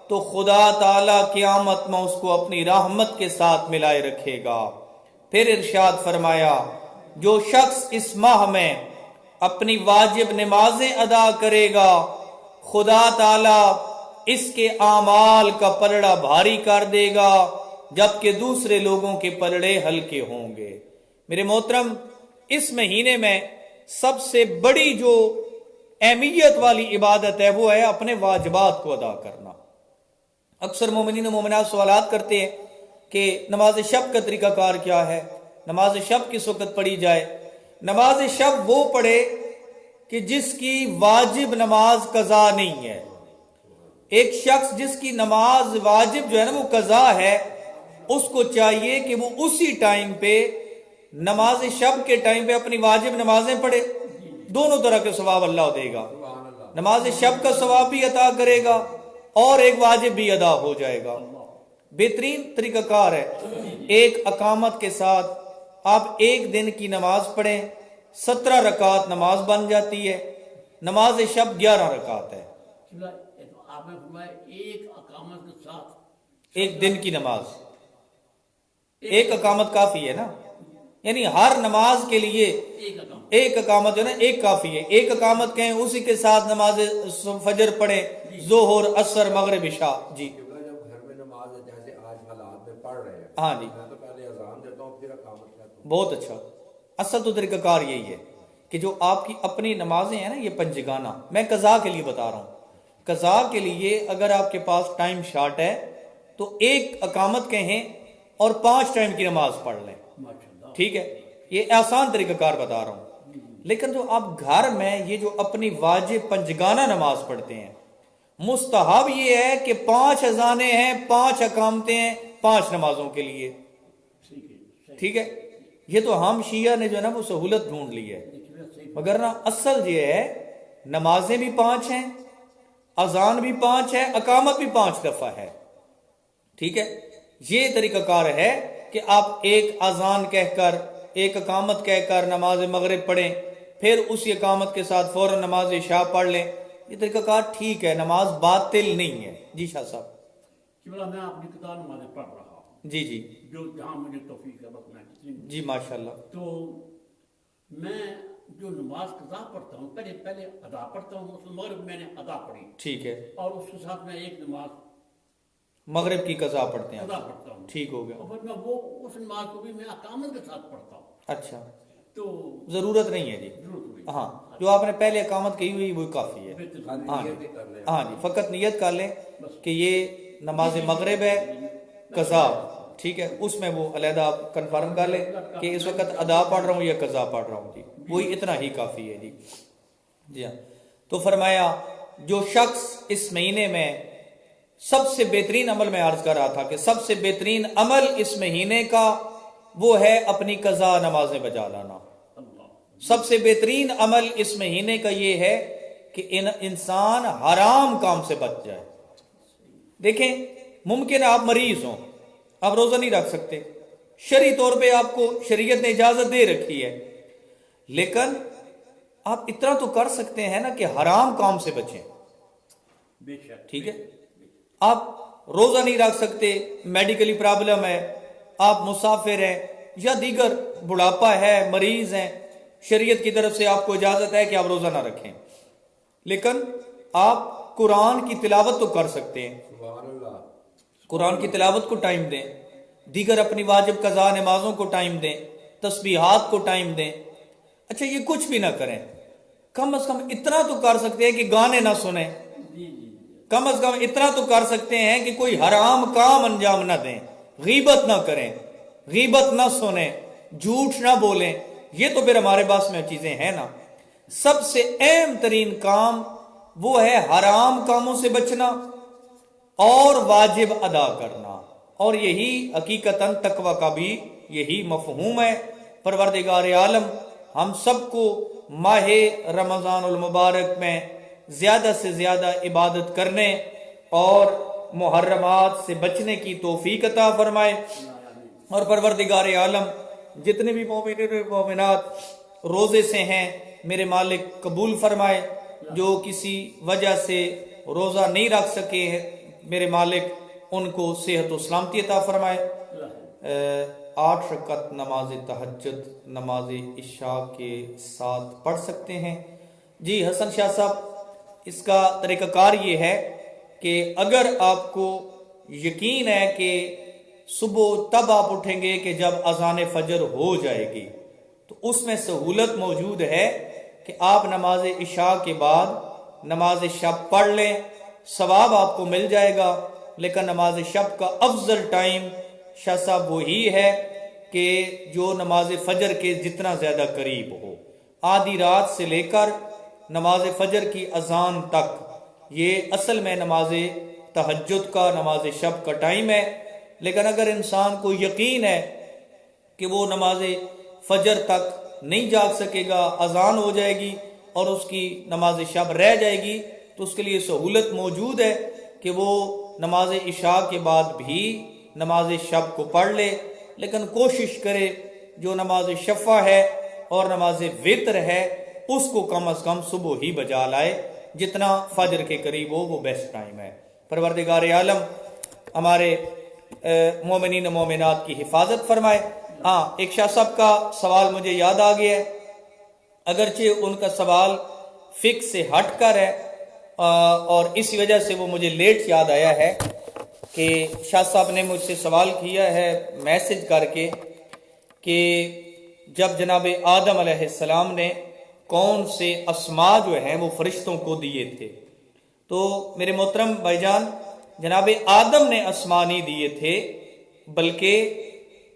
[SPEAKER 1] تو خدا تعالی قیامت میں اس کو اپنی رحمت کے ساتھ ملائے رکھے گا۔ پھر ارشاد فرمایا جو شخص اس ماہ میں اپنی واجب نمازیں ادا کرے گا خدا تعالی اس کے اعمال کا پلڑا بھاری کر دے گا جبکہ دوسرے لوگوں کے پلڑے ہلکے ہوں گے۔ میرے محترم، اس مہینے میں سب سے بڑی جو اہمیت والی عبادت ہے وہ ہے اپنے واجبات کو ادا کرنا۔ اکثر مومنین و مومنات سوالات کرتے ہیں کہ نماز شب کا طریقہ کار کیا ہے، نماز شب کس وقت پڑھی جائے۔ نماز شب وہ پڑھے کہ جس کی واجب نماز قضا نہیں ہے۔ ایک شخص جس کی نماز واجب جو ہے نا وہ قضا ہے، اس کو چاہیے کہ وہ اسی ٹائم پہ نماز شب کے ٹائم پہ اپنی واجب نمازیں پڑھے، دونوں طرح کے ثواب اللہ دے گا، نماز شب کا ثواب بھی عطا کرے گا اور ایک واجب بھی ادا ہو جائے گا۔ بہترین طریقہ کار ہے، ایک اقامت کے ساتھ آپ ایک دن کی نماز پڑھیں، 17 رکعت نماز بن جاتی ہے۔ نماز شب 11 رکعت ہے۔
[SPEAKER 3] آپ نے فرمایا ایک اقامت کے ساتھ
[SPEAKER 1] ایک دن کی نماز، ایک اقامت کافی ہے نا، یعنی ہر نماز کے لیے ایک اقامت جو ہے نا ایک کافی ہے۔ ایک اقامت کہیں اسی کے ساتھ نماز فجر پڑھیں، ظہر، عصر، مغرب، عشاء۔ جی
[SPEAKER 2] جب گھر میں نماز جیسے آج حالات میں پڑھ رہے ہیں،
[SPEAKER 1] ہاں جی،
[SPEAKER 2] میں تو پہلے اذان دیتا ہوں پھر اقامت کرتا ہوں۔
[SPEAKER 1] بہت اچھا۔ اصل تو طریقہ کار یہی ہے کہ جو آپ کی اپنی نمازیں ہیں نا یہ پنجگانہ، میں قضا کے لیے بتا رہا ہوں، قضا کے لیے اگر آپ کے پاس ٹائم شارٹ ہے تو ایک اقامت کہیں اور 5 ٹائم کی نماز پڑھ لیں،
[SPEAKER 3] ماشاءاللہ،
[SPEAKER 1] ٹھیک ہے، یہ آسان طریقہ کار بتا رہا ہوں۔ لیکن جو آپ گھر میں یہ جو اپنی واجب پنجگانہ نماز پڑھتے ہیں، مستحب یہ ہے کہ 5 اذانیں ہیں، 5 اقامتیں ہیں 5 نمازوں کے لیے، ٹھیک ہے۔ یہ تو ہم شیعہ نے جو ہے نا وہ سہولت ڈھونڈ لی ہے، مگر نا اصل یہ ہے نمازیں بھی 5 ہیں، اذان بھی 5 ہے، اقامت بھی 5 دفعہ ہے، ٹھیک ہے۔ یہ طریقہ کار ہے کہ آپ ایک اذان کہہ کر ایک اقامت کہہ کر نماز مغرب پڑھیں، پھر اسی اقامت کے ساتھ فوراً نماز عشاء پڑھ لیں، یہ طریقہ کار ٹھیک ہے، نماز باطل نہیں ہے۔ جی شاہ صاحب۔
[SPEAKER 3] قبلہ میں اپنی قضا نمازیں پڑھ رہا ہوں،
[SPEAKER 1] جی جی
[SPEAKER 3] جو جہاں مجھے توفیق ہے بس میں کتنی
[SPEAKER 1] جی ماشاءاللہ۔
[SPEAKER 3] تو میں جو نماز قضا پڑھتا ہوں پہلے ادا پڑھتا ہوں، اس مغرب میں نے ادا پڑھی
[SPEAKER 1] ٹھیک ہے،
[SPEAKER 3] اور اس کے ساتھ میں ایک نماز
[SPEAKER 1] مغرب کی قضا پڑھتے ہیں
[SPEAKER 3] قضا
[SPEAKER 1] آپ؟
[SPEAKER 3] پڑھتا ہوں،
[SPEAKER 1] ٹھیک ہو گیا،
[SPEAKER 3] اور پھر میں وہ اس نماز کو بھی میں اقامت کے ساتھ پڑھتا ہوں،
[SPEAKER 1] اچھا،
[SPEAKER 3] تو
[SPEAKER 1] ضرورت نہیں ہے جی،
[SPEAKER 3] ضرورت ہوئی
[SPEAKER 1] ہاں جو آپ نے پہلے اقامت کہی ہوئی وہی کافی ہے،
[SPEAKER 3] بہتر
[SPEAKER 1] ہاں
[SPEAKER 2] نیت
[SPEAKER 1] جی
[SPEAKER 2] کر لیں۔
[SPEAKER 1] ہاں جی، فقط نیت کر لیں کہ یہ نماز مغرب ہے قضا، ٹھیک ہے، اس میں وہ علیحدہ آپ کنفرم کر لیں کہ اس وقت ادا پڑھ رہا ہوں یا قضا پڑھ رہا ہوں، جی وہی اتنا ہی کافی ہے جی۔ جی ہاں، تو فرمایا جو شخص اس مہینے میں سب سے بہترین عمل میں عرض کر رہا تھا کہ سب سے بہترین عمل اس مہینے کا وہ ہے اپنی قضا نمازیں بجا لانا، سب سے بہترین عمل اس مہینے کا یہ ہے کہ انسان حرام کام سے بچ جائے۔ دیکھیں ممکن ہے آپ مریض ہوں، آپ روزہ نہیں رکھ سکتے، شرعی طور پہ آپ کو شریعت نے اجازت دے رکھی ہے، لیکن آپ اتنا تو کر سکتے ہیں نا کہ حرام کام سے بچیں،
[SPEAKER 3] بے شک،
[SPEAKER 1] ٹھیک ہے۔ آپ روزہ نہیں رکھ سکتے، میڈیکلی پرابلم ہے، آپ مسافر ہیں یا دیگر بڑھاپا ہے، مریض ہیں، شریعت کی طرف سے آپ کو اجازت ہے کہ آپ روزہ نہ رکھیں، لیکن آپ قرآن کی تلاوت تو کر سکتے ہیں،
[SPEAKER 2] سبحان اللہ۔
[SPEAKER 1] قرآن کی تلاوت کو ٹائم دیں، دیگر اپنی واجب قضا نمازوں کو ٹائم دیں، تسبیحات کو ٹائم دیں۔ اچھا یہ کچھ بھی نہ کریں، کم از کم اتنا تو کر سکتے ہیں کہ گانے نہ سنیں، کم از کم اتنا تو کر سکتے ہیں کہ کوئی حرام کام انجام نہ دیں، غیبت نہ کریں، غیبت نہ سنیں، جھوٹ نہ بولیں، یہ تو پھر ہمارے پاس میں چیزیں ہیں نا۔ سب سے اہم ترین کام وہ ہے حرام کاموں سے بچنا اور واجب ادا کرنا، اور یہی حقیقتاً تقوی کا بھی یہی مفہوم ہے۔ پروردگار عالم ہم سب کو ماہ رمضان المبارک میں زیادہ سے زیادہ عبادت کرنے اور محرمات سے بچنے کی توفیق عطا فرمائے، اور پروردگار عالم جتنے بھی مومنین و مومنات روزے سے ہیں میرے مالک قبول فرمائے، جو کسی وجہ سے روزہ نہیں رکھ سکے ہیں میرے مالک ان کو صحت و سلامتی عطا فرمائے۔ 8 رکعت نماز تہجد نماز عشاء کے ساتھ پڑھ سکتے ہیں؟ جی حسن شاہ صاحب، اس کا طریقہ کار یہ ہے کہ اگر آپ کو یقین ہے کہ صبح تب آپ اٹھیں گے کہ جب اذان فجر ہو جائے گی، تو اس میں سہولت موجود ہے کہ آپ نماز عشاء کے بعد نماز شب پڑھ لیں، ثواب آپ کو مل جائے گا، لیکن نماز شب کا افضل ٹائم شاہ صاحب وہی ہے کہ جو نماز فجر کے جتنا زیادہ قریب ہو، آدھی رات سے لے کر نماز فجر کی اذان تک، یہ اصل میں نماز تہجد کا نماز شب کا ٹائم ہے۔ لیکن اگر انسان کو یقین ہے کہ وہ نماز فجر تک نہیں جاگ سکے گا، اذان ہو جائے گی اور اس کی نماز شب رہ جائے گی، تو اس کے لیے سہولت موجود ہے کہ وہ نماز عشاء کے بعد بھی نماز شب کو پڑھ لے، لیکن کوشش کرے جو نماز شفع ہے اور نماز وتر ہے اس کو کم از کم صبح ہی بجا لائے، جتنا فجر کے قریب ہو وہ بیسٹ ٹائم ہے۔ پروردگار عالم ہمارے مومنین و مومنات کی حفاظت فرمائے۔ ہاں ایک شاہ صاحب کا سوال مجھے یاد آ گیا ہے، اگرچہ ان کا سوال فقہ سے ہٹ کر ہے اور اسی وجہ سے وہ مجھے لیٹ یاد آیا ہے کہ شاہ صاحب نے مجھ سے سوال کیا ہے میسج کر کے کہ جب جناب آدم علیہ السلام نے کون سے اسما جو ہیں وہ فرشتوں کو دیے تھے، تو میرے محترم بھائی جان، جناب آدم نے اسما نہیں دیے تھے، بلکہ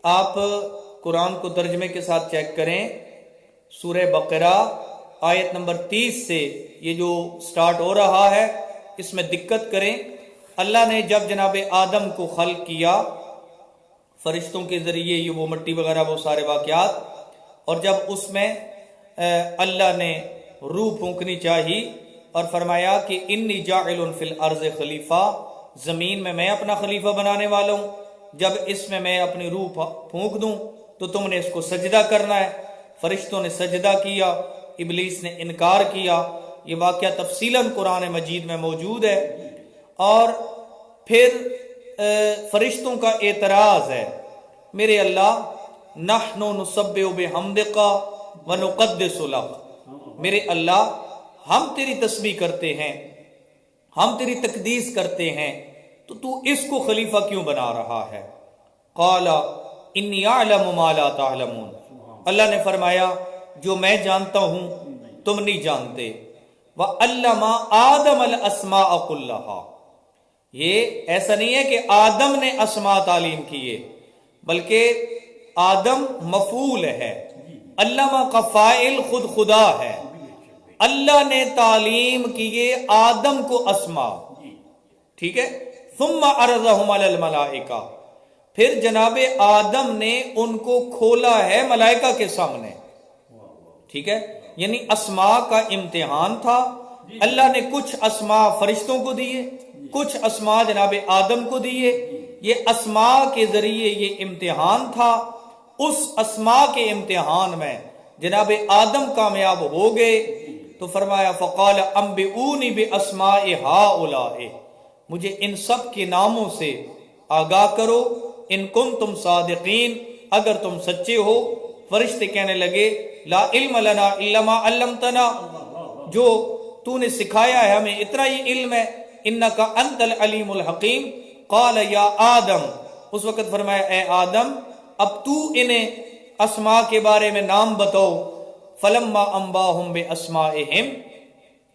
[SPEAKER 1] آپ قرآن کو ترجمے کے ساتھ چیک کریں، سورہ بقرہ آیت نمبر 30 سے یہ جو سٹارٹ ہو رہا ہے، اس میں دقت کریں۔ اللہ نے جب جناب آدم کو خلق کیا فرشتوں کے ذریعے، یہ وہ مٹی وغیرہ وہ سارے واقعات، اور جب اس میں اللہ نے روح پھونکنی چاہی اور فرمایا کہ انی جاعل فی الارض خلیفہ، زمین میں اپنا خلیفہ بنانے والا ہوں، جب اس میں اپنی روح پھونک دوں تو تم نے اس کو سجدہ کرنا ہے۔ فرشتوں نے سجدہ کیا، ابلیس نے انکار کیا، یہ واقعہ تفصیلاً قرآن مجید میں موجود ہے۔ اور پھر فرشتوں کا اعتراض ہے، میرے اللہ نحن نسبح بحمدک ونقدس لک، میرے اللہ ہم تیری تسبیح کرتے ہیں، ہم تیری تقدیس کرتے ہیں، تو اس کو خلیفہ کیوں بنا رہا ہے؟ قال انی اعلم ما لا تعلمون، اللہ نے فرمایا جو میں جانتا ہوں تم نہیں جانتے۔ وعلم آدم الاسماء کلھا، یہ ایسا نہیں ہے کہ آدم نے اسماء تعلیم کیے، بلکہ آدم مفعول ہے، علامہ کا فاعل خود خدا ہے۔ اللہ نے تعلیم کیے آدم کو اسماء، ٹھیک ہے، ثم عرضهم علی الملائکہ، پھر جناب آدم نے ان کو کھولا ہے ملائکہ کے سامنے، ٹھیک ہے، یعنی اسماء کا امتحان تھا۔ اللہ نے کچھ اسماء فرشتوں کو دیے، کچھ اسماء جناب آدم کو دیے، یہ اسماء کے ذریعے یہ امتحان تھا۔ اس اسماء کے امتحان میں جناب آدم کامیاب ہو گئے، تو فرمایا فقال انبئونی باسماء ہؤلاء، مجھے ان سب کے ناموں سے آگاہ کرو، ان کنتم صادقین، اگر تم سچے ہو۔ فرشتے کہنے لگے لا علم لنا الا ما علمتنا، جو تو نے سکھایا ہے ہمیں اتنا ہی علم ہے، انک انت العلیم الحکیم۔ قال یا آدم، اس وقت فرمایا اے آدم اب تو انہیں اسماء کے بارے میں نام بتاؤ۔ فلما انباہم باسمائہم،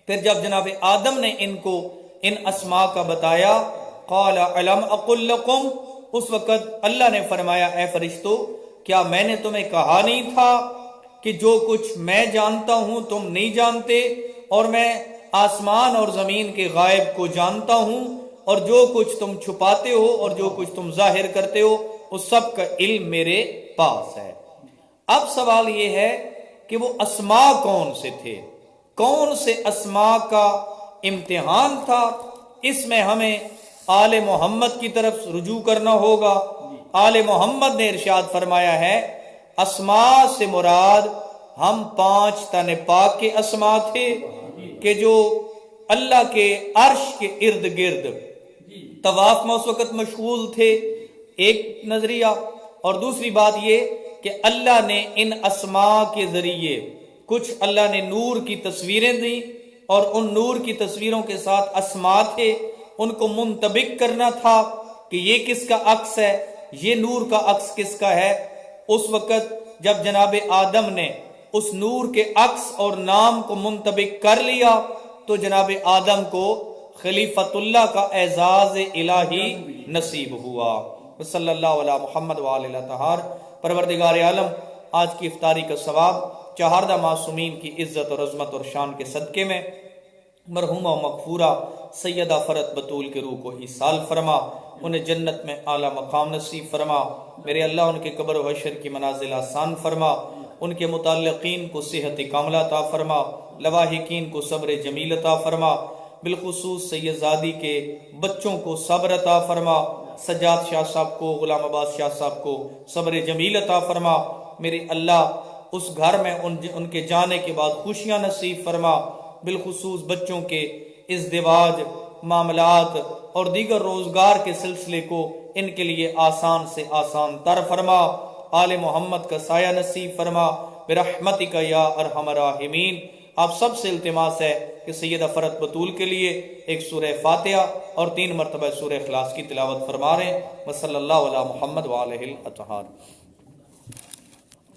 [SPEAKER 1] پھر جب جناب آدم نے ان کو ان اسماء کا بتایا، قال الم اقل لکم، اس وقت اللہ نے فرمایا اے فرشتو کیا میں نے تمہیں کہا نہیں تھا کہ جو کچھ میں جانتا ہوں تم نہیں جانتے، اور میں آسمان اور زمین کے غائب کو جانتا ہوں، اور جو کچھ تم چھپاتے ہو اور جو کچھ تم ظاہر کرتے ہو اس سب کا علم میرے پاس ہے۔ اب سوال یہ ہے کہ وہ اسماء کون سے تھے، کون سے اسماء کا امتحان تھا؟ اس میں ہمیں آل محمد کی طرف رجوع کرنا ہوگا۔ آل محمد نے ارشاد فرمایا ہے اسماء سے مراد ہم 5 تن پاک کے اسماء تھے کہ جو اللہ کے عرش کے ارد گرد طواف میں اس وقت مشغول تھے، ایک نظریہ، اور دوسری بات یہ کہ اللہ نے ان اسماء کے ذریعے کچھ اللہ نے نور کی تصویریں دیں، اور ان نور کی تصویروں کے ساتھ اسماء تھے، ان کو منطبق کرنا تھا کہ یہ کس کا عکس ہے، یہ نور کا عکس کس کا ہے۔ اس وقت جب جناب آدم نے اس نور کے عکس اور نام کو منطبق کر لیا تو جناب آدم کو خلیفۃ اللہ کا اعزاز الہی نصیب ہوا۔ صلی اللہ علی محمد وعلی الطہار۔ پروردگار عالم آج کی افطاری کا ثواب چہاردہ معصومین کی عزت اور عظمت اور شان کے صدقے میں مرحومہ و مغفورہ سیدہ فرت بطول کے روح کو ایصال فرما، انہیں جنت میں اعلیٰ مقام نصیب فرما۔ میرے اللہ ان کے قبر و حشر کی منازل آسان فرما، ان کے متعلقین کو صحت کاملہ عطا فرما، لواحقین کو صبر جمیل عطا فرما، بالخصوص سید زادی کے بچوں کو صبر عطا فرما، سجاد شاہ صاحب کو، غلام عباس شاہ صاحب کو صبر جمیل عطا فرما۔ میرے اللہ اس گھر میں ان کے جانے کے بعد خوشیاں نصیب فرما، بالخصوص بچوں کے ازدواج، معاملات اور دیگر روزگار کے سلسلے کو ان کے لیے آسان سے آسان تر فرما، آل محمد کا سایہ نصیب فرما برحمتک یا ارحم الراحمین۔ آپ سب سے التماس ہے کہ سیدہ فرت بطول کے لیے ایک سورہ فاتحہ اور 3 مرتبہ سورہ اخلاص کی تلاوت فرما رہے ہیں۔ وصلی اللہ علی محمد وعلیہ الاطہار۔